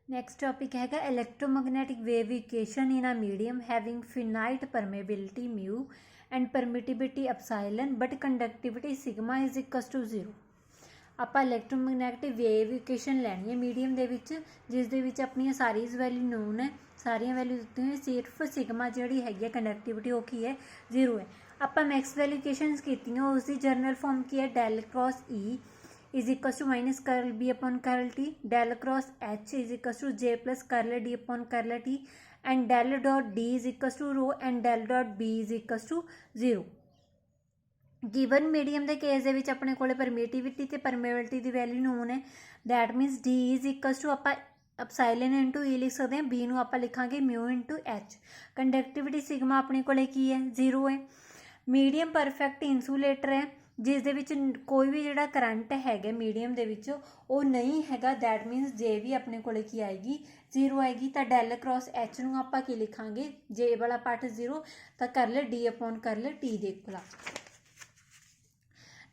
Next topic हैगा electromagnetic wave equation in a medium having finite permeability mu and permittivity epsilon but conductivity sigma is equals to 0। ਆਪਾਂ electromagnetic ਵੇਵਿਕੇਸ਼ਨ ਲੈਣੀ ਹੈ medium ਦੇ ਵਿੱਚ, ਜਿਸ ਦੇ ਵਿੱਚ ਆਪਣੀਆਂ ਸਾਰੀਜ਼ ਵੈਲਿਊ ਨੋਨ ਹੈ, ਸਾਰੀਆਂ ਵੈਲਿਊ ਦਿੱਤੀਆਂ ਹੋਈਆਂ, ਸਿਰਫ ਸਿਗਮਾ ਜਿਹੜੀ ਹੈਗੀ ਹੈ ਕੰਡਕਟਿਵਿਟੀ ਉਹ ਕੀ ਹੈ 0 ਹੈ। ਆਪਾਂ ਮੈਕਸ ਵੈਲਿਊਕੇਸ਼ਨਸ ਕੀਤੀਆਂ, ਉਸ ਦੀ ਜਨਰਲ ਫਾਰਮ ਕੀ ਹੈ del cross E is equals to minus curl B upon curl T, del cross H is equals to J plus curl D upon curl T and del dot D is equals to rho and del dot B is equals to 0। Given medium के case के अपने को permittivity ते permeability की value known है, that means D is equals to आप epsilon into E लिख सकते हैं, बी नूं आपां लिखांगे mu into H. Conductivity sigma अपने को की है 0 है। मीडियम परफेक्ट इंसुलेटर है जिस दे विच कोई भी जिहड़ा करंट हैगा मीडियम दे विच वो नहीं हैगा, दैट मीनस जे भी अपने को की आएगी 0 आएगी। तो डेल क्रॉस एच नूं आपां की लिखांगे, जे वाला पार्ट 0 तो करल डी अपॉन करल टी दे इक्वल।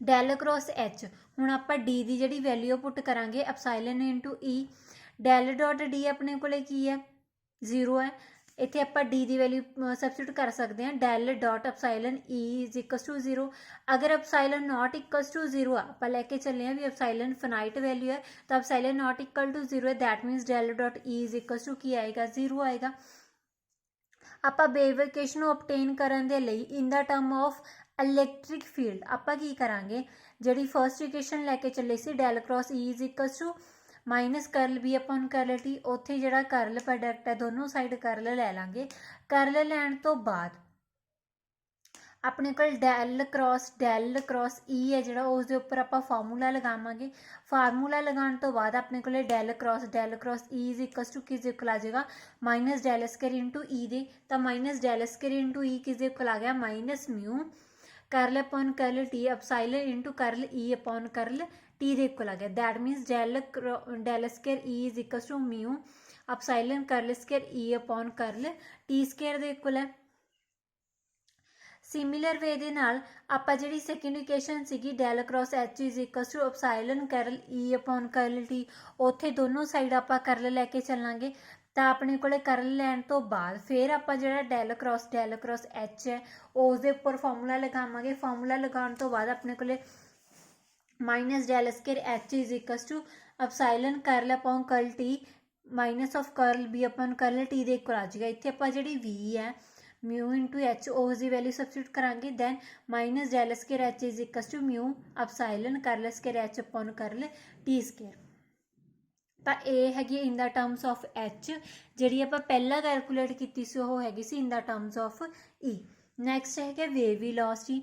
डेल क्रॉस एच हुण आपां डी की जिहड़ी वैल्यू पुट करांगे एप्सिलॉन इंटू ई, डेल डॉट डी अपने को की है 0 है, इत्थे आपां डी की वैल्यू सबस्टिट्यूट कर सकते हैं, del dot epsilon E is equals to 0। अगर एप्सिलॉन नॉट इक्वल्स टू 0 आपां लैके चले हैं भी एप्सिलॉन फिनाइट वैल्यू है, तो एप्सिलॉन नॉट इक्वल टू 0 है, that means del dot E is equals to की आएगा 0 आएगा। आपां वेविकेशन ऑबटेन करन दे लई in the term of electric field आपां की करांगे, जिहड़ी फर्स्ट इक्वेशन लैके चले सी del cross E is equals to minus curl B upon curl T, उत्थे जिहड़ा करल प्रोडक्ट है दोनों साइड करल लै लांगे। करल लैण तो बाद अपने को डेल क्रॉस ई है जिहड़ा उस दे उपर आपां फार्मूला लगावांगे। फार्मूला लगाने तो बाद अपने को del cross E is equals to किस इक्वल आ जाएगा minus del square into E दे, तो minus del square into E किस इक्वल आ गया minus mu curl upon curl T epsilon into curl E upon curl T दे equal आ गया, that means del square E is equals to mu epsilon curl square E upon curl T square दे equal है। Similar way दे नाल आपां जिहड़ी second equation सीगी del cross H is equals to epsilon curl E upon curl T, उत्थे दोनों side आपां करल लैके चलांगे, तो अपने को करल लैण तो बाद फिर आपां जिहड़ा डेल क्रॉस एच है उस दे उपर फार्मूला लगावांगे। फार्मूला लगाउण तो बाद अपने को minus del square H is equals to epsilon curl upon curl T minus of curl B upon curl T दे इक्वल आ जाएगा। इत्थे आपां जिहड़ी वी है म्यू इंटू एच उस दी वैल्यू सबस्टिट्यूट करांगे, then minus del square H is equals to mu epsilon curl square H upon curl T square. तो ये हैगी in the terms of H, जिहड़ी आपां पहला कैलकुलेट कीती सी ओह हैगी सी in the terms of E. Next है वेव वेलोसिटी।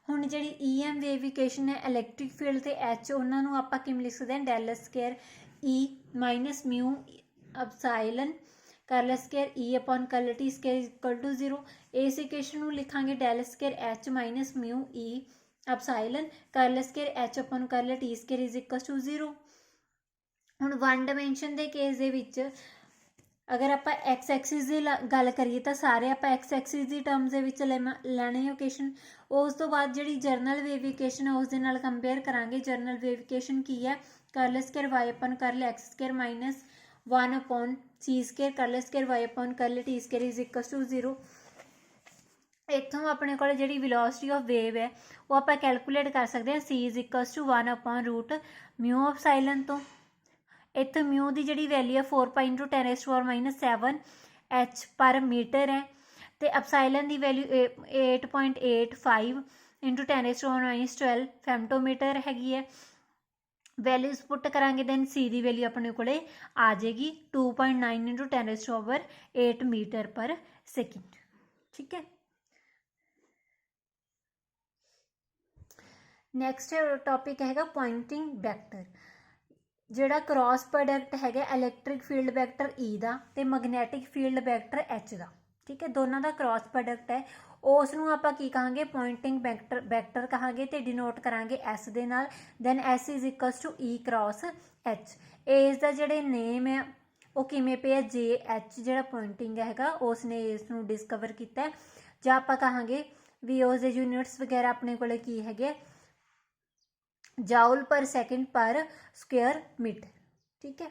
हुण जिहड़ी ई एम वेविकेशन है इलैक्ट्रिक फील्ड ते एच उन्हां नूं आपां किवें लिख सकदे हां del square E minus mu epsilon curl square E upon curl T square equal to 0। इस इक्वेशन नूं लिखांगे del square H minus mu E epsilon curl square H upon curl T square is equal to 0। हुण one dimension के case दे विच अगर आप x axis की गल करिए तो सारे आप एक्स एक्सिस की टर्म्स लैने इक्वेशन, उस तो बाद जी जरनल वेविकेशन है उस दे नाल कंपेयर करांगे। जरनल वेविकेशन की है curl square Y upon curl X square minus 1 upon C square curl square Y upon curl T square is equal to 0। इतों अपने को जी वेलोसिटी ऑफ वेव है वो आप कैलकुलेट कर सकते हैं, C is equal to 1 upon root mu epsilon तो इत्थे म्यू की जी वैल्यू है 4 pi into 10⁻⁻7 H per meter है, तो एप्सिलॉन की वैल्यू 8.85 इंटू 10⁻12 फेमटोमीटर हैगी है। वैल्यूज पुट करांगे दैन सी की वैल्यू अपने को आ जाएगी 2.9 इंटू 10⁸ मीटर पर सेकेंड। ठीक है, नैक्सट टॉपिक हैगा पॉइंटिंग वैक्टर। जिहड़ा क्रॉस प्रोडक्ट हैगा इलैक्ट्रिक फील्ड वैक्टर ई दा ते मैगनैटिक फील्ड वैक्टर एच दा, ठीक है, दोनों का क्रॉस प्रोडक्ट है, उसनूं आपां की कहांगे पॉइंटिंग वैक्टर कहांगे ते डिनोट करांगे एस दे नाल। Then S is equals to E cross H. इसदा जिहड़े नेम है वो किवें पे जे एच जिहड़ा पॉइंटिंग हैगा उसने इसनूं डिस्कवर कीता, जां आपां कहांगे भी उस दे यूनिट्स वगैरह अपने कोले की हैगे जाउल पर सेकेंड पर स्क्वायर मीटर। ठीक है,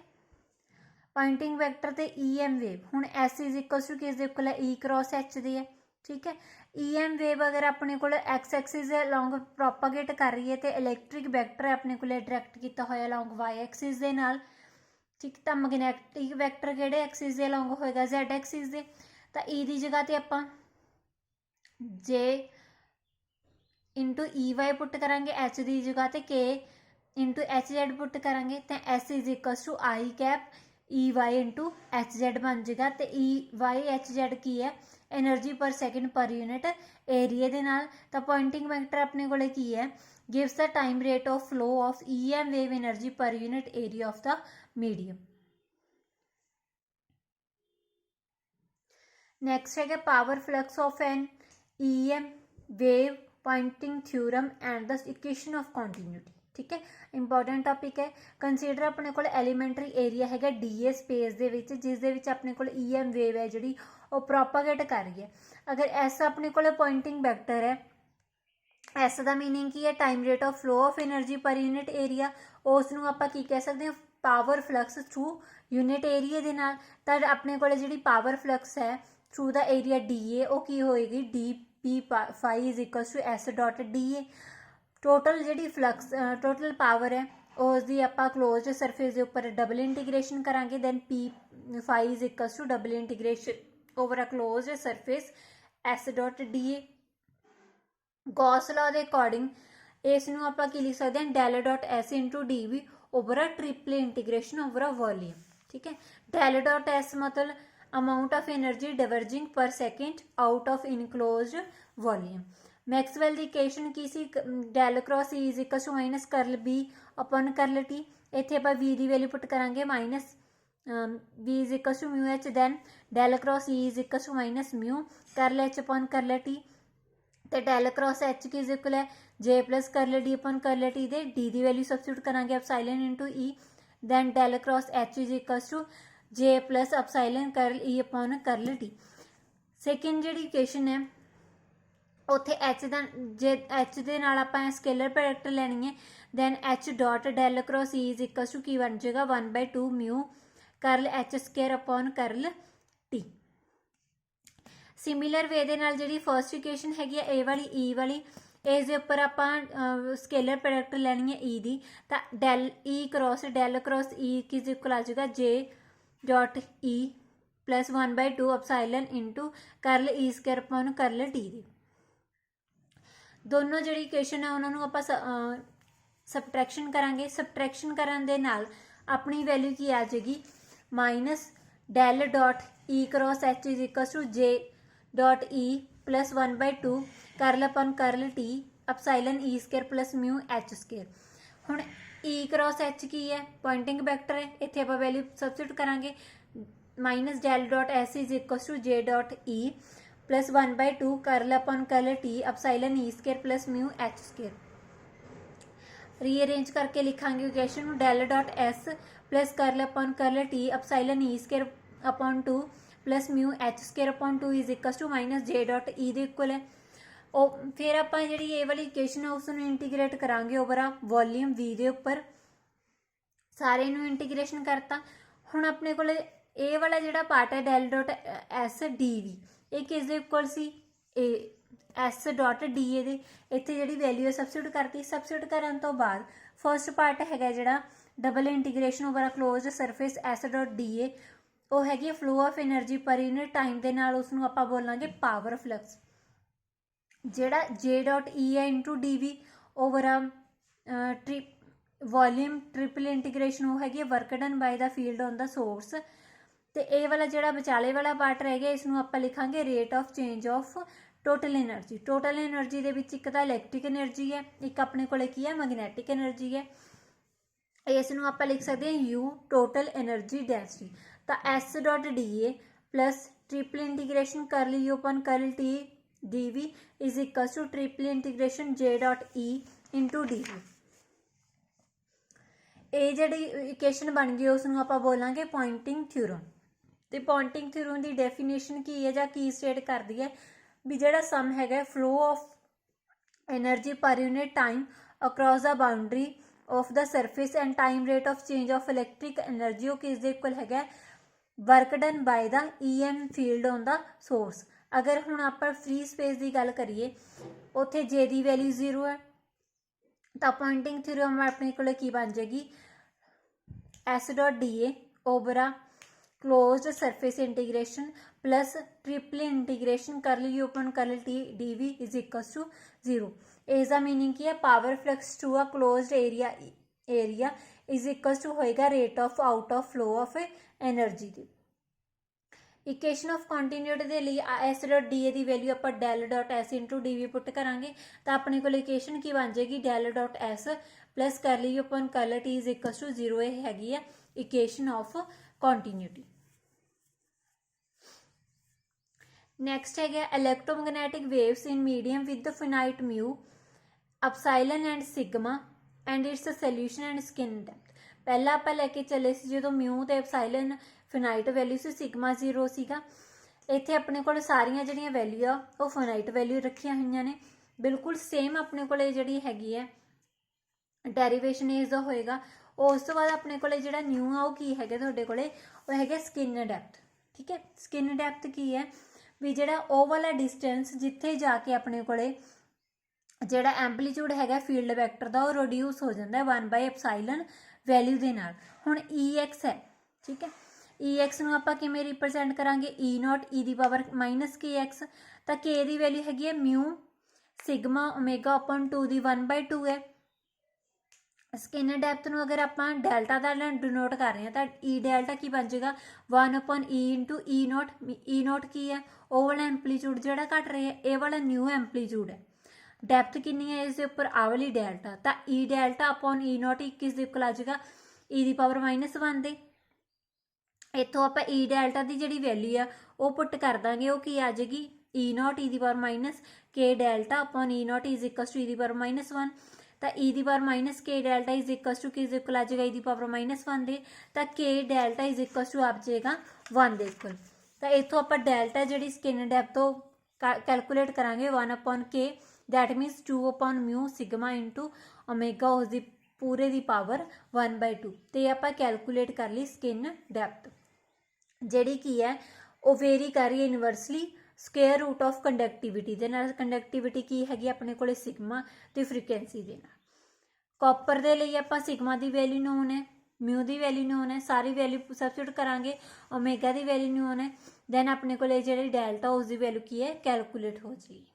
पॉइंटिंग वैक्टर ते EM वेव हुण S इज इक्वल टू किस दे इक्वल है E क्रॉस H दे है ठीक है। EM वेव अगर अपने को एक्स एक्सिस दे अलोंग प्रोपागेट कर रही है तो इलैक्ट्रिक वैक्टर अपने को डायरैक्ट किया होया अलोंग Y एक्सिस दे नाल ठीक। तो मैगनैटिक वैक्टर किहड़े एक्सिस दे अलोंग होएगा Z एक्सिस दे। तो E की जगह ते आपां J इंटू EY पुट करांगे H की जगह ते K इंटू HZ पुट करांगे तो S is equal to I cap EY into HZ बन जाएगा। तो EY HZ की है एनर्जी पर सैकेंड पर यूनिट एरिए दे नाल। तो पॉइंटिंग वैक्टर अपने को की है gives the time rate of flow of EM wave energy per unit area of the medium. Next है power flux of an EM wave Poynting theorem and the equation of continuity ठीक है। Important topic है। Consider अपने को elementary area है DA space दे विच जिस दे विच अपने को EM वेव है जी वो प्रोपागेट कर रही है। अगर S अपने को पॉइंटिंग वैक्टर है S का मीनिंग की है time rate of flow of energy per unit area उसनूं आपां की कह सकते हैं power flux through unit area दे नाल। तां अपने को जी पावर फ्लक्स है थ्रू द एरिया DA वो की होएगी DP phi is equal to S dot DA। Total जी फ्लक्स टोटल पावर है उसकी आपां क्लोज सरफेस के उपर डबल इंटीग्रेशन करांगे then P phi is equal to double integration over a close surface S dot DA। Gauss law के according इसनूं आपां की लिख सकते हैं del dot S into DV over a triple integration over a volume ठीक है। डेल डॉट S मतलब amount of energy diverging per second out of enclose volume. Maxwell की इक्वेशन की सी del cross E is equal to minus curl B upon curl T। इत्थे आपां V की value put करांगे minus B is equal to mu H then del cross E is equal to minus mu curl H upon curl T। तो del cross H की is equal है J plus curl D upon curl T दे D की value substitute करांगे epsilon into E then del cross H is equal to J plus epsilon curl E upon curl T। Second ji equation है उत्थे H का जे H के नाल आपां scalar product लैनी है then H dot del cross E is equal to की बन जाएगा 1/2 mu curl H square upon curl T। Similar way दे नाल जी फर्स्ट इक्वेशन हैगी ए वाली E वाली इस दे उपर आपां स्केलर प्रोडक्ट लैनी है E दी। तो डेल क्रॉस E की इक्वल आ जाएगा J dot E plus 1/2 epsilon into करल E square upon curl T दी। दोनों जी इक्वेशन है उन्होंने आप सबट्रैक्शन करांगे सबट्रैक्शन करन दे नाल अपनी वैल्यू की आ जाएगी minus del dot E cross H is equal to J dot E plus 1/2 curl upon curl T epsilon E square plus mu H square. हुण E क्रॉस H की है पॉइंटिंग वैक्टर है इत्थे आपां वैल्यू सबस्टिट्यूट करांगे minus del dot S is equal to J dot E plus 1/2 curl upon curl T epsilon E square plus mu H square. Rearrange करके लिखांगे equation del dot S plus curl upon curl T epsilon E square upon 2 plus mu H square upon 2 is equal to minus J dot E दे equal है। फिर आप जी ये वाली equation है उसनूं इंटीग्रेट करांगे ओवर आ वॉल्यूम V दे उपर सारे नूं इंटीग्रेशन करता। हुण अपने कोल ए वाला जिहड़ा पार्ट है डेल डॉट S DV ये किस दे इक्वल सी S डॉट DA दे इत्थे जी वैल्यू सबस्टिट्यूट करती सबस्टिट्यूट करन तो बाद फर्स्ट पार्ट है जिहड़ा double integration over a close surface S dot DA वो हैगी flow of energy per unit time के नाल उसनूं आपां बोलांगे पावर फ्लक्स। जिहड़ा J डॉट E है into DV over a volume triple integration वो हैगी work done by the field on the source. तो ये वाला जिहड़ा विचाले वाला पार्ट रह गया इसनूं आपां लिखांगे rate of change of total energy दे विच एक तां इलैक्ट्रिक एनर्जी है एक अपने कोले की है मैगनैटिक एनर्जी है। इसनूं आपां लिख सकते हैं U टोटल एनर्जी डेंसिटी। तो S dot DA plus triple integration curl U upon curl T DV is equal to triple integration J dot E into DV। ये जी इक्वेशन बन गई उसनूं आपां बोलांगे पॉइंटिंग थ्योरम। तो पॉइंटिंग थ्योरम की डेफिनेशन की है जां की स्टेट करती है भी जिहड़ा सम हैगा flow of energy per unit time across the boundary of the surface and time rate of change of electric energy वो किस दे इक्वल है work done by the EM field on the source. अगर हुण आपां फ्री स्पेस की गल करिए उत्थे जे की वैल्यू 0 है तो पॉइंटिंग थ्योरम अपने को की बन जाएगी S.dA over a closed surface integration plus triple integration curly upon curly T dV is equals to 0। इसका मीनिंग की है power flux to a closed area is equals to होएगा rate of out of flow of energy की। Equation of continuity के लिए S.dA की value आप del dot S into dV put करांगे तो अपने को इक्वेशन की बन जाएगी डेल डॉट S प्लस करली upon curly T is equals to 0। ये हैगी है इक्वेशन ऑफ कॉन्टीन्यूटी। नैक्सट है electromagnetic waves in medium with finite mu epsilon and sigma and its solution and skin depth. पहला आप लैके चले जो म्यू तो अपसाइलन फिनाइट वैल्यू से सिग्मा 0 सीगा। इत्थे अपने को सारिया जिहड़ियां वैल्यू आ वो फिनाइट वैल्यू रखिया हुई ने बिल्कुल सेम अपने को जिहड़ी हैगी है डेरीवेशन इज होएगा। उस तो बाद अपने को जिहड़ा न्यू आ वो की है तुहाडे कोले वो है स्किन डेप्थ। ठीक है स्किन डेप्थ की है भी जिहड़ा ओ वाला डिस्टेंस जिथे जाके अपने कोले जिहड़ा एंपलीट्यूड है फील्ड वैक्टर का वो रिड्यूस हो जाता है 1/एप्साइलन वैल्यू के नाल। हुण EX है ठीक है EX नूं आपां किवें रिप्रजेंट करांगे E0 e⁻−kx तो k की वैल्यू हैगी है म्यू सिग्मा ओमेगा अपन 2 की 1/2 है। स्किन डेप्थ नूं अगर आपां डेल्टा का डिनोट कर रहे हैं तो E डेल्टा की बन जाएगा 1/e इंटू E0 की है वो वाला एंपलीट्यूड जिहड़ा घट रहा है ये वाला न्यू एंपलीट्यूड है। डेप्थ कितनी है इस उपर आ वाली डेल्टा तो E डेल्टा अपॉन E0 किस इक्वल आ जाएगा e⁻−1 दे। इतों आप E डेल्टा की जी वैल्यू है वो पुट कर देंगे वो की आ जाएगी E0 e⁻k delta upon E0 is equal to e⁻−1 तो e⁻k delta is equal to किस इक्वल आ जाएगा e⁻−1 दे तो k delta is equal to आ जाएगा 1 दे इक्वल। तो इतों आप डेल्टा जी स्किन डेप्थ तो कैलकुलेट करांगे 1/k that means 2/μ sigma into omega उसकी पूरे की पावर 1/2 तो आप कैलकुलेट कर ली स्किन डेप्थ जिहड़ी की है वो वेरी कर रही है universally square root of conductivity के नाल। कंडक्टिविटी की हैगी अपने को सिग्मा तो फ्रीकुएंसी के नाल। कॉपर के लिए आप सिग्मा की वैल्यू नोन है म्यू की वैल्यू नोन है सारी वैल्यू सबस्टिट्यूट करांगे ओमेगा की वैल्यू नोन है दैन अपने को जी डेल्टा उसकी वैल्यू की है कैलकुलेट हो जाएगी।